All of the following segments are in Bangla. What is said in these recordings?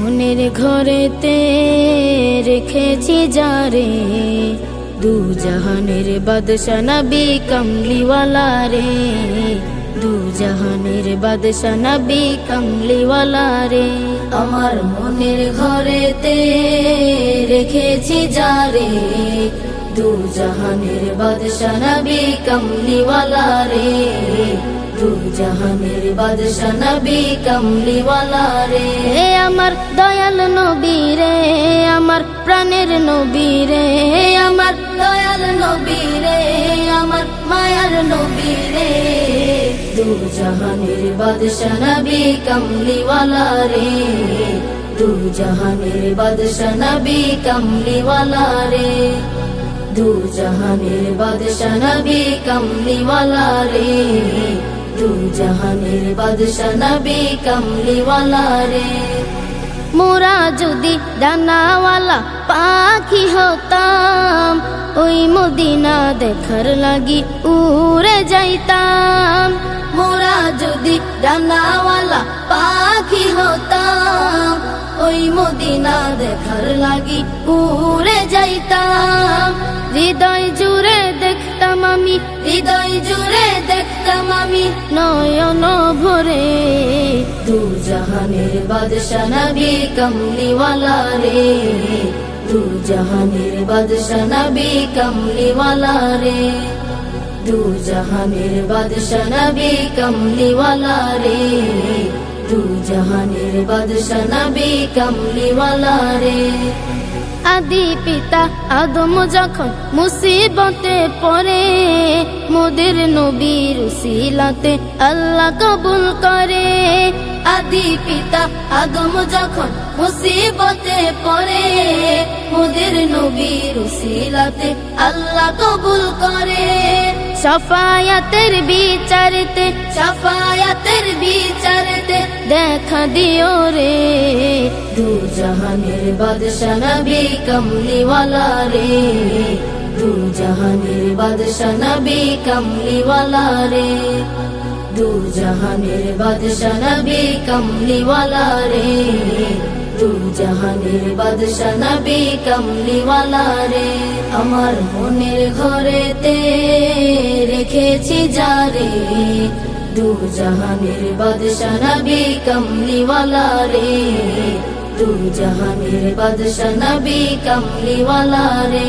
মনের ঘরেতে রেখেছি যারে, দু জাহানের বাদশা নবী কমলিওয়ালা রে, দু জাহানের বাদশা নবী কমলিওয়ালা রে। আমার মনের ঘরেতে রেখেছি যারে, দু জাহানের বাদশা নবী কমলিওয়ালা রে, দু জাহানের বাদশা নবী কমলিওয়ালা রে। আমার দয়াল নবী রে, আমার প্রাণের নবী রে, আমার দয়াল নবী রে, আমার মায়ার নবী রে, দু জাহানের বাদশা নবী কমলিওয়ালা রে, দু জাহানের বাদশা নবী কমলিওয়ালা রে, দু জাহানের বাদশা নবী কমলিওয়ালা রে, দু জাহানের বাদশা নবী কমলিওয়ালা রে। মোরা যদি ডানাওয়ালা পাখি হতাম, ওই মদিনা দেখার লাগি উড়ে যাইতাম। মোরা যদি ডানাওয়ালা পাখি হতাম, ওই মদিনা দেখার লাগি উড়ে যাইতাম। হৃদয় জুড়ে দেখতাম আমি, হৃদয় জুড়ে দেখতাম আমি নয়ন ভরে, দু জাহানের বাদশা নবী কমলিওয়ালা রে, দু জাহানের বাদশা নবী কমলিওয়ালা রে, দু জাহানের বাদশা নবী কমলিওয়ালা রে, দু জাহানের বাদশা নবী কমলিওয়ালা রে। আদি পিতা আদম যখন মুসিবতে পড়ে, মোদের নবীর উসিলাতে আল্লাহ কবুল করে। আদি পিতা আদম যখন মুসিবতে পড়ে, মোদের নবীর উসিলাতে আল্লাহ কবুল করে। শাফায়াতের বিচারতে, শাফায়াতের বিচারতে দেখা দিও রে, দু জাহানের বাদশা নবী কমলিওয়ালা রে, দু জাহানের বাদশা নবী কমলিওয়ালা রে, দু জাহানের বাদশা নবী কমলিওয়ালা রে, দু জাহানের বাদশা নবী কমলিওয়ালা রে। আমার মনের ঘরেতে রেখেছি যারে, দু জাহানের বাদশা নবী কমলিওয়ালা রে, দু জাহানের বাদশা নবী কমলিওয়ালা রে।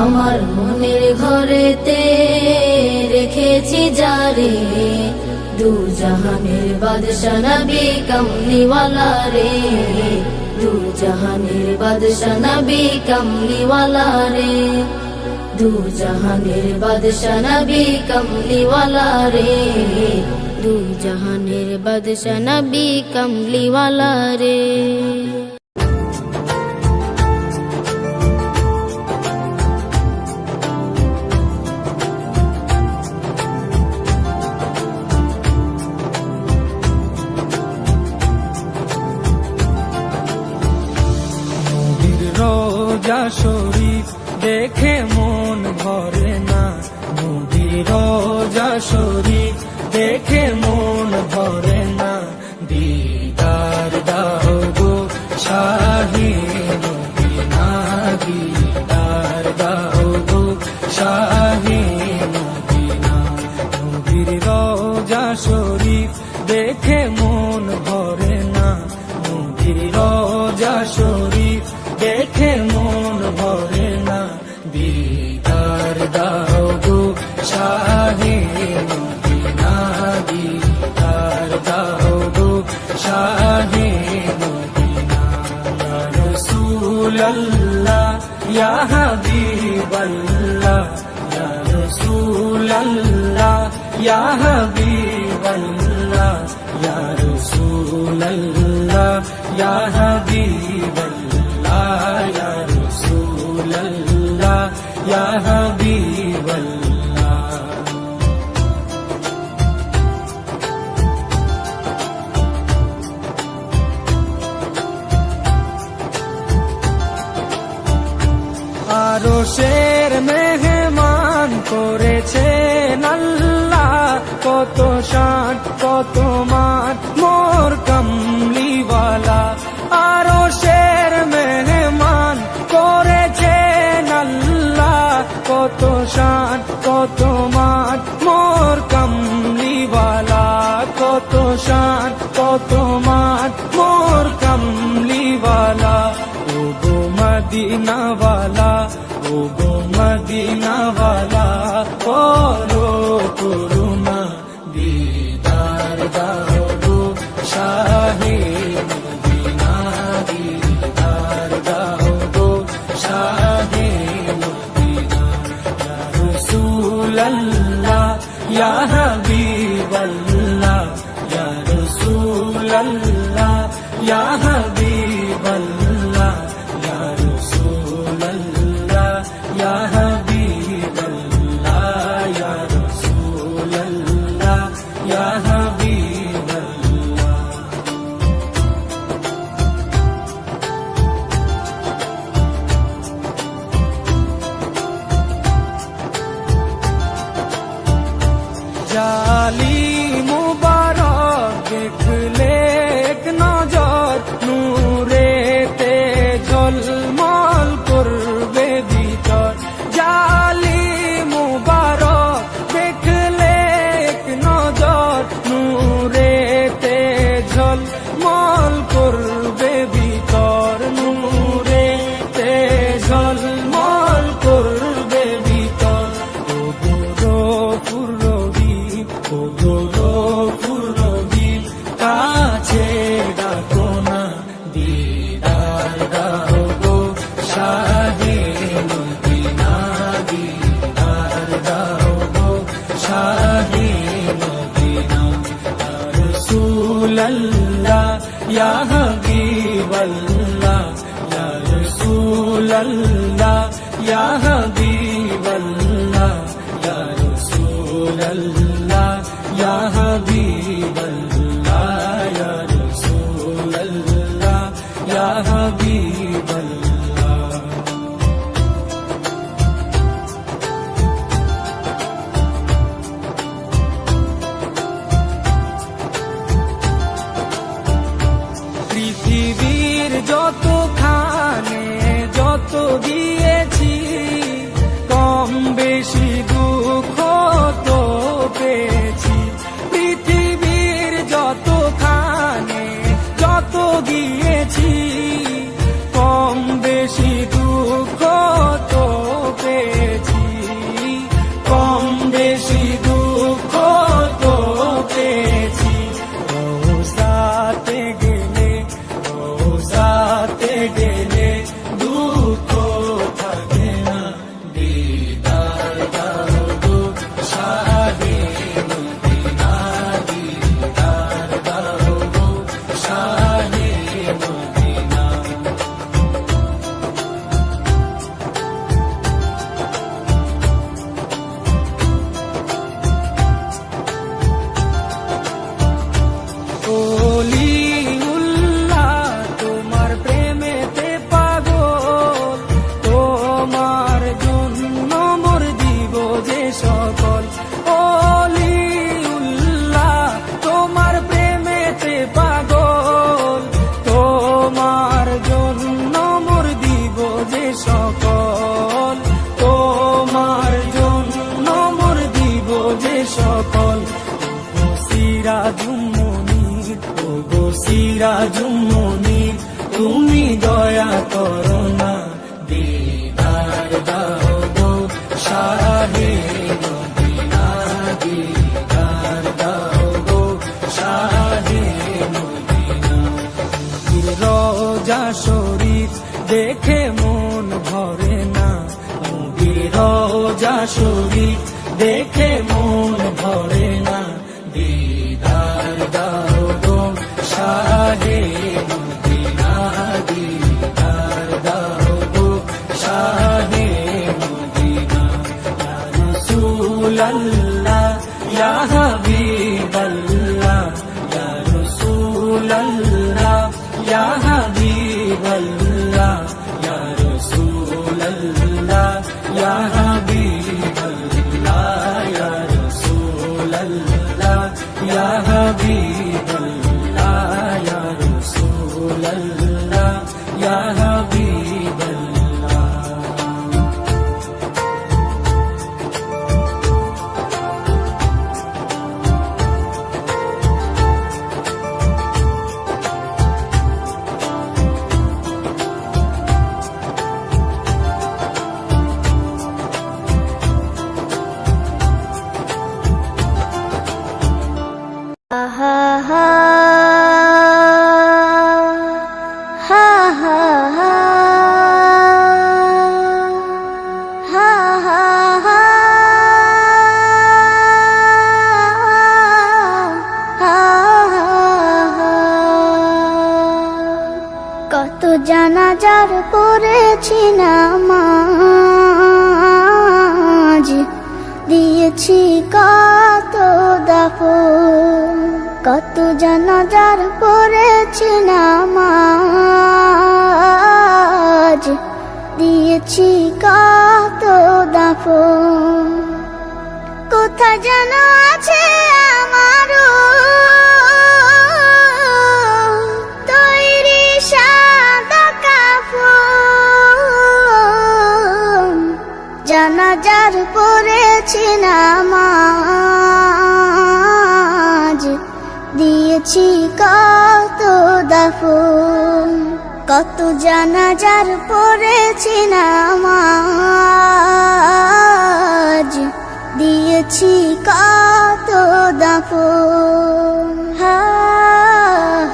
আমার মনের ঘরেতে রেখেছি যারে, দু জাহানের বাদশা নবী কমলিওয়ালা রে, দু জাহানের বাদশা নবী কমলিওয়ালা রে, দু জাহানের বাদশা নবী কমলিওয়ালা রে, দু জাহানের বাদশা নবী কমলিওয়ালা রে। রোজা শরীফ দেখে মন ভরে না, নবীর রোজা শরীফ দেখে মন ভরে না। দিদার দাও গো শাহে মদিনা, দিদার দাও গো শাহে মদিনা। নবীর রোজা শরীফ দেখে মন ভরে না, নবীর রোজা শরীফ দেখে মন ভরে না। দিদার দাও গো শাহে মদিনা, দিদার দাও গো শাহে মদিনা। ইয়া রাসূলুল্লাহ ইয়া হাবিবাল্লাহ, ইয়া রাসূলুল্লাহ ইয়া হাবিবাল্লাহ, ইয়া রাসূলুল্লাহ ইয়া হাবিবাল্লাহ, ইয়া রাসূলুল্লাহ ইয়া হাবিবাল্লাহ। আরশের মেহমান করেছেন আল্লাহ, কত শান কত মান মোর কামলিওয়ালা। আরশের মেহমান করেছেন আল্লাহ, কত শান কত মান মোর কামলিওয়ালা, কত শান কত মান মোর কামলিওয়ালা। ও গো মদিনাওয়ালা, ও গো মদিনাওয়ালা, করো করুণা দিদার দাও গো শাহে মদিনা, দিদার দাও গো শাহে মদিনা। ইয়া রাসূলাল্লাহ ইয়া হাবিবাল্লাহ, ইয়া রাসূলাল্লাহ ইয়া হাবিবাল্লাহ, ইয়া রাসূলাল্লাহ ইয়া হাবিবাল্লাহ, ইয়া রাসূলাল্লাহ ইয়া হাবিবাল্লাহ। জালি মুবারক দেখলে এক নজর, নূরেতে ঝলমল করবে ভিতর। জালি মুবারক দেখলে এক নজর, নূরেতে ঝলমল করবে ভিতর, নূরেতে ঝলমল করবে ভিতর। ও গো পুরবীর, ও গো পুরবীর, কাছে ডাকো না দিদার দাও গো শাহে মদিনা, দিদার দাও গো শাহে মদিনা। ইয়া রাসূলাল্লাহ ইয়া হাবিবাল্লাহ, ইয়া রাসূলাল্লাহ ইয়া হাবিবাল্লাহ, ইয়া রাসূলাল্লাহ ইয়া হাবিবাল্লাহ, ইয়া রাসূলাল্লাহ ইয়া হাবিবাল্লাহ। পৃথিবীর যতখানে যত দিয়েছি, কম বেশি দুঃখ তো পেয়েছি। পৃথিবীর যতখানে যত দিয়েছি, কম বেশি দুঃখ তো পেয়েছি, কম বেশি দুঃখ তো পেয়েছি। রোজাতে গেলে, রোজাতে গেলে দুঃখ থাকে না, দিদার দাও গো শাহে মদিনা, দিদার দাও গো শাহে মদিনা। ওলিউল্লাহ তোমার প্রেমেতে পাগল, তোমার জন্য মোর দিব যে সকল। ওলিউল্লাহ তোমার প্রেমেতে পাগল, তোমার জন্য মোর দিব যে সকল, তোমার জন্য মোর দিব যে সকল। ও সিরাজুম মুনীর, ও গো সিরাজুম মুনীর, তুমি দয়া করো না দিদার দাও গো শাহে মদিনা, দিদার দাও গো শাহে মদিনা। রোজা শরীফ দেখে মন ভরে না, রোজা শরীফ দেখে মন ভরে না, দিদার দাও গো শাহে মদিনা, দিদার দাও গো শাহে মদিনা। ইয়া রাসূলাল্লাহ ইয়া হাবিবাল্লাহ, ইয়া রাসূলাল্লাহ ইয়া হাবিবাল্লাহ, ইয়া রাসূলাল্লাহ ইয়া হাবিবাল্লাহ। আহা হা হা হা হা হা হা হা কত জানাজার পড়েছি নামাজ, দিয়েছি কত দাফন, কত জানাজার পড়েছি নামাজ, দিয়েছি কত দাফন। কোথায় যেন আছে আমারও তৈরি সাদা কাফন, জানাজার পড়েছি নামাজ, দিয়েছি কত দাফন, কত জানাজার পড়েছি নামাজ, দিয়েছি কত দাফন। হা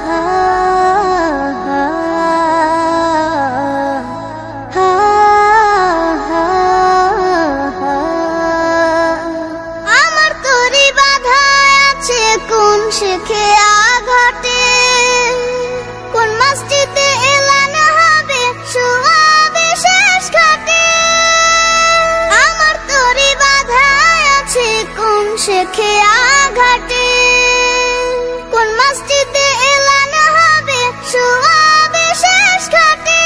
হা হা হা হা হা। আমার তরি বাধা আছে কোন শেখে আঘাটে, কোন মসজিদে এলান হবে শোয়াবে শেষ ঘাটে। আমার তরি বাধা আছে কোন শেখে আঘাটে, কোন মসজিদে এলান হবে শোয়াবে শেষ ঘাটে।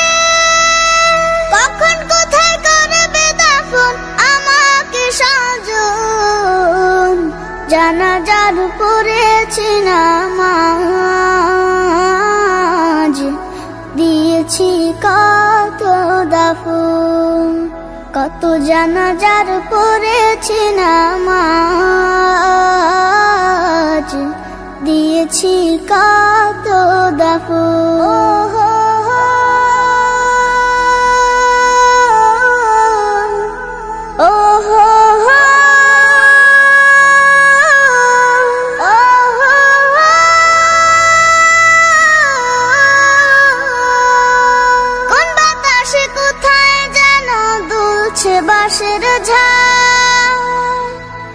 কখন কোথায় করবে দাফন আমাকে সাজন, জানাজার পড়েছি নামাজ, দিয়েছি কত দাফন, কত জানাজার পড়েছি নামাজ, দিয়েছি কত দাফন। ও হো হো কোন বাতাসে কোথায় যেন দুলছে বাঁশের ঝাড়,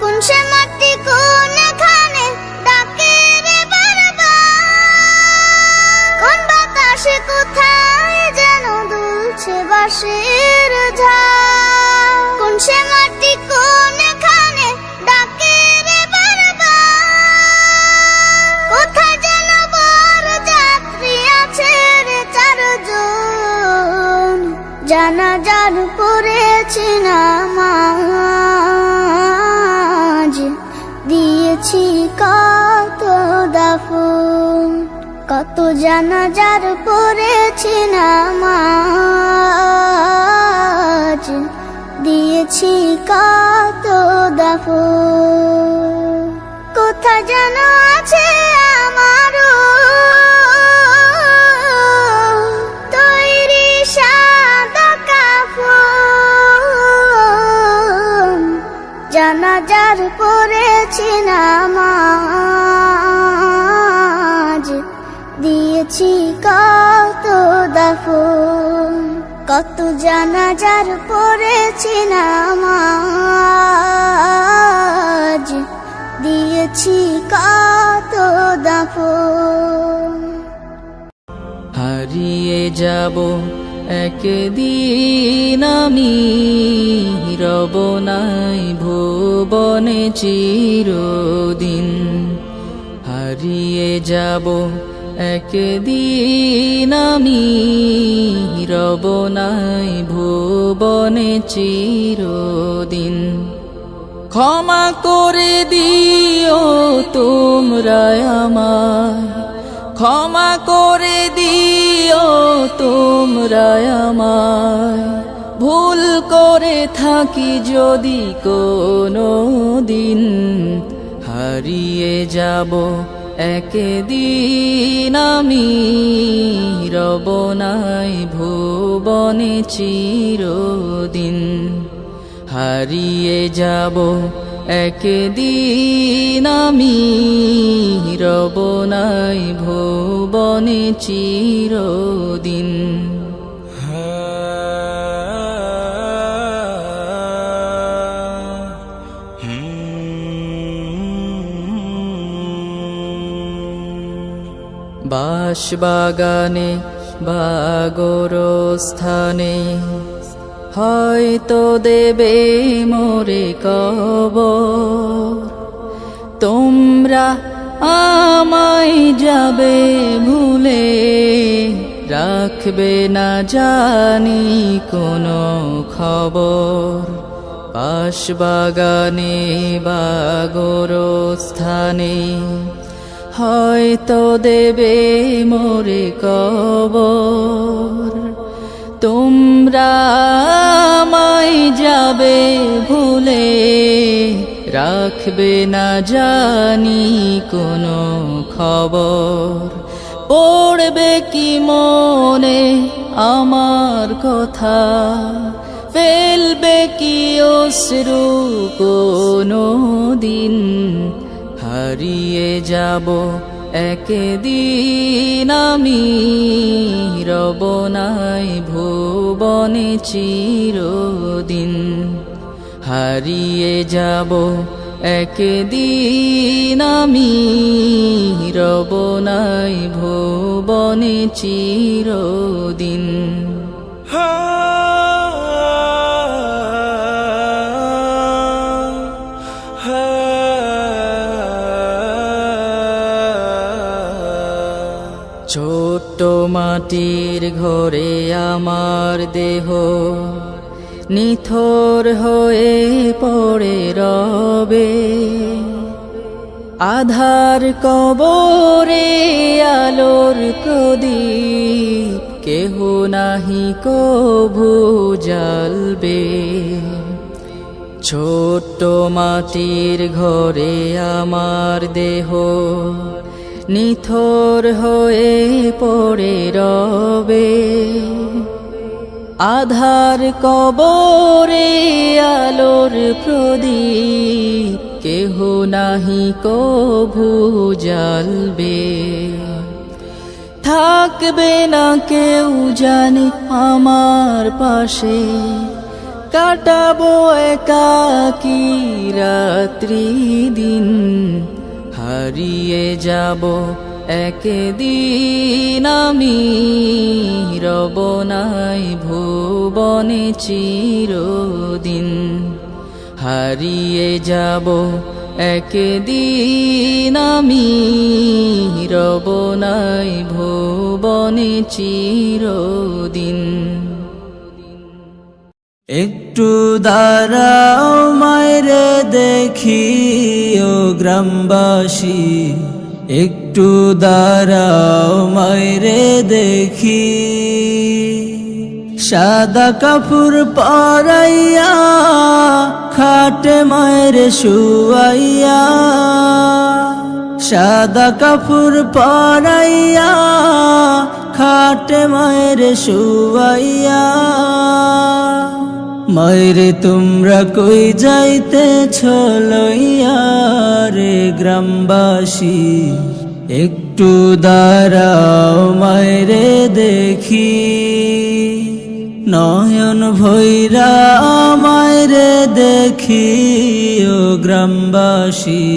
কোন সে মাটি কোনখানে ডাকে রে বারবার। কোন বাতাসে কোথায় যেন দুলছে বাঁশের ঝাড়, কোন সে মাটি কোনখানে ডাকে রে বারবার। কোথায় যেন বড় যাত্রী আছে রে চারজন, জানাজার পড়েছি নামাজ, দিয়েছি কত দাফন, কত জানাজার পড়েছি নামাজ, দিয়েছি কত দাফন। কোথায় যেন আছে আমারও তৈরি সাদা কাফন, জানাজার পড়েছি নামাজ, দিয়েছি কত দাফন, কত জানাজার পড়েছি নামাজ, দিয়েছি কত দাফন। হারিয়ে যাব একদিন আমি, রব নাই ভুবনে চিরদিন। হারিয়ে যাব একদিন আমি, রব নাই ভুবনে চিরদিন। ক্ষমা করে দিও তোমরা আমায়, ক্ষমা করে দিও তোমরা আমায়, ভুল করে থাকি যদি কোনো দিন, হারিয়ে যাব একদিন আমি, রব নাই ভুবনে চিরদিন। হারিয়ে যাব একদিন আমি, রব নাই ভুবনে চিরদিন। বাঁশবাগানে বা গোরস্থানে হয়তো দেবে মোরে কবর, তোমরা আমায় যাবে ভুলে, রাখবে না জানি কোনো খবর। বাঁশবাগানে বা গোরস্থানে হয়তো দেবে মোরে কবর, তোমরা আমায় যাবে ভুলে, রাখবে না জানি কোনো খবর। পড়বে কি মনে আমার কথা, ফেলবে কি অশ্রু কোনো দিন, হারিয়ে যাব একদিন আমি, রব নাই ভুবনে চিরদিন। হারিয়ে যাব একদিন আমি, রব নাই ভুবনে চিরদিন। ছোট্ট মাটির ঘরে আমার দেহ নিথর হয়ে পড়ে রবে, আধার কবরে আলোর প্রদীপ কেহ নাহি কভু জ্বালবে। ছোট্ট মাটির ঘরে আমার দেহ নিথর হয়ে পড়ে রবে, আধার কবরে আলোর প্রদীপ কেহ নাহি কভু জ্বালবে। থাকবে না কেউ জানি আমার পাশে, কাটাবো একাকী রাত্রি দিন, হারিয়ে যাব একদিন আমি, রব নাই ভুবনে চিরদিন। হারিয়ে যাব একদিন আমি, রব নাই ভুবনে চিরদিন। একটু দাঁড়াও মায়েরে দেখি ও গ্রামবাসী, একটু দাঁড়াও মায়েরে দেখি, সাদা কাপড় পরাইয়া খাটে মায়ের শুয়াইয়া, সাদা কাপড় পরাইয়া খাটে মায়ের শুয়াইয়া। মায়েরে তোমরা কই যাইতেছ লইয়া রে গ্রামবাসী, একটু দাঁড়াও মায়েরে দেখি, নয়ন ভৈরা মায়েরে দেখি ও গ্রামবাসী,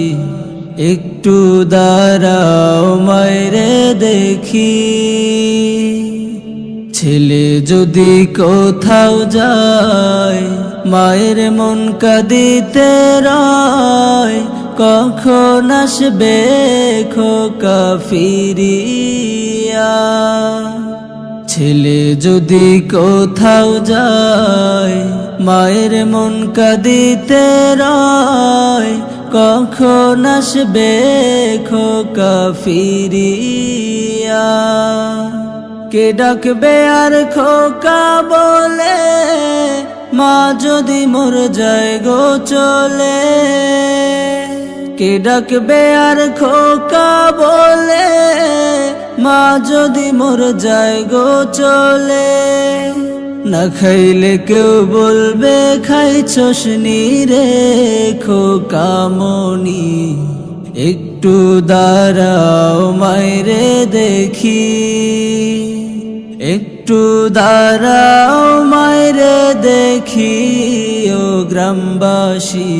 একটু দাঁড়াও মায়েরে দেখি। ছেলে যদি কোথাও যায় মায়ের মন কাঁদিতে রয়, কখন আসবে খোকা ফিরিয়া। ছেলে যদি কোথাও যায় মায়ের মন কাঁদিতে রয়, কখন আসবে খোকা ফিরিয়া। কে ডাকবে আর খোকা বলে, মা যদি মোর যায় গো চলে। কে ডাকবে আর খোকা বলে, মা যদি মোর যায় গো চলে। না খাইলে কেউ বলবে খাইছস নি রে খোকা মনি, একটু দাঁড়াও মাইরে দেখি। একটু দাঁড়াও মাইরে দেখি ও গ্রামবাসী,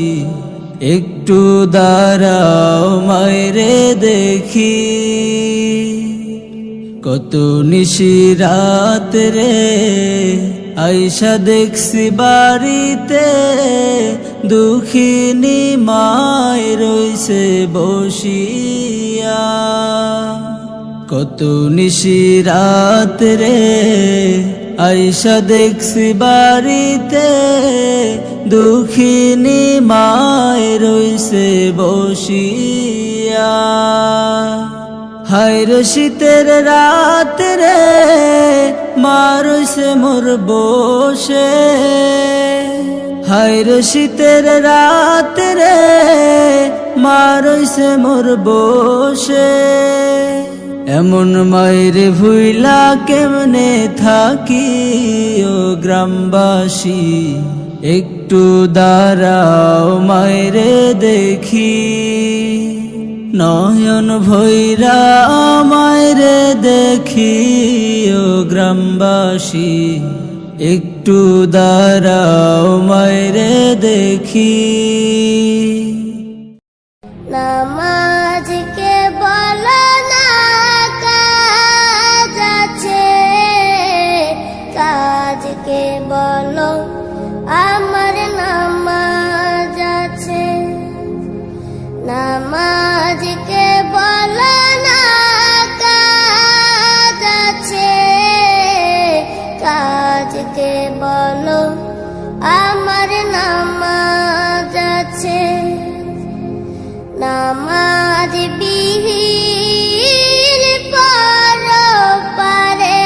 একটু দাঁড়াও মাইরে দেখি। কত নিশি রাত রে আইসা দেখছি বাড়িতে, দুঃখিনী মায় রইছে বসিয়া। কত নিশি রাত রে আইসা দেখছি বাড়িতে, দুঃখিনী মায় রইছে বসিয়া। হায়রে শীতের রাত রে মা রইছে মোর বসে। হায়রে শীতের রাত রে মা রইছে মোর বসে। এমন মায়েরে ভুইলা কেমনে থাকি ও গ্রামবাসী, একটু দাঁড়াও মায়েরে দেখি। নয়ন ভৈরা মায়েরে দেখি ও গ্রামবাসী, একটু দাঁড়াও মায়েরে দেখি। নামাজকে বলো না কাজ আছে, কাজকে বলো আমার নামাজ আছে। নামাজকে বলো না কাজ আছে, কাজকে বলো আমার নামাজ আছে। নামাজ বিহীন পরপারে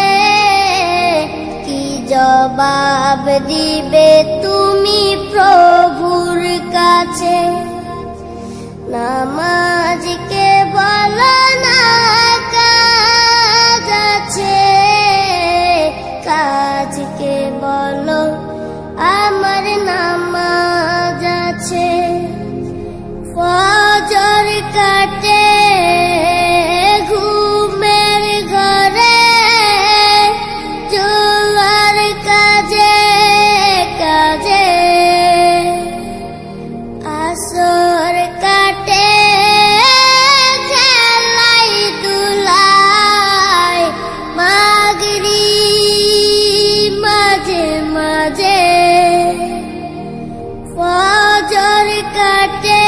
কি জবাব দিবে তুমি প্রভুর কাছে। নামাজকে বলো না কাজ আছে, কাজকে বলো আমার নামাজ আছে। ফজর কাটে ঘুমের ঘরে, জোয়ার কাজে কাজে। আসর কাটে খেলাই দুলাই, মাগরিব মাঝে মাঝে। ফজর কাটে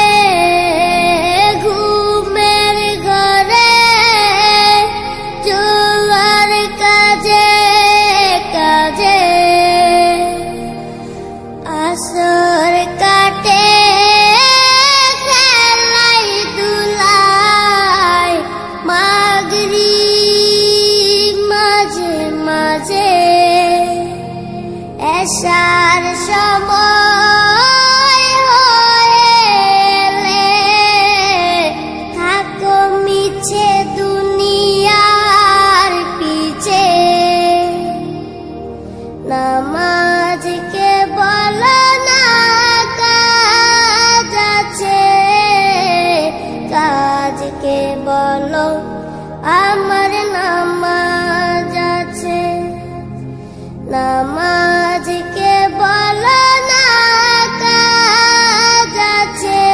ঘুমের ঘরে, জোয়ার কাজে কাজে। আসর কাটে খেলাই দুলাই, মাগরিব মাঝে মাঝে। এশার সময় হলে থাকো মিছে দুনিয়ার পিছে। নামাজকে বলো না কাজ আছে, কাজকে বলো আমার নামাজ আছে। নামাজকে বলো না কাজ আছে,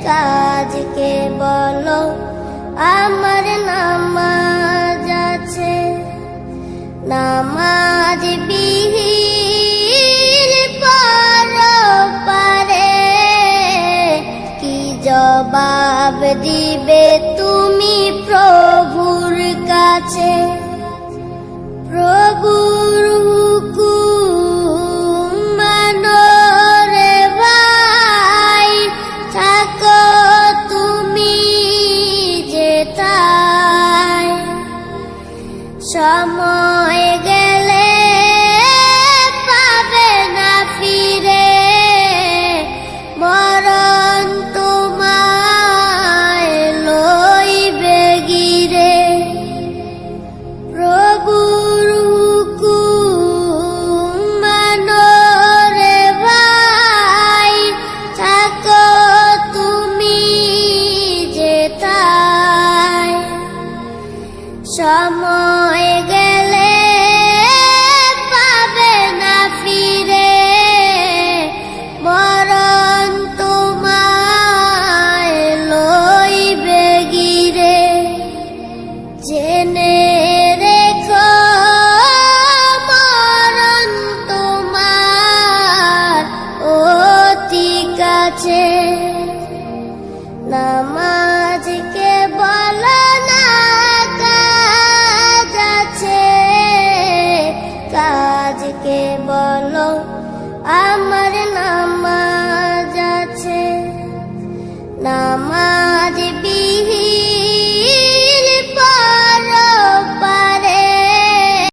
কাজকে বলো আমার নামাজ আছে। নামাজ বিহীন পরপারে কি জবাব দিবে তুমি প্রভুর কাছে। প্রভুর হুকুম মানো রে ভাই, থাকো তুমি যেথায়। নামাজকে বলো না কাজ আছে, কাজকে বলো আমার নামাজ আছে। নামাজ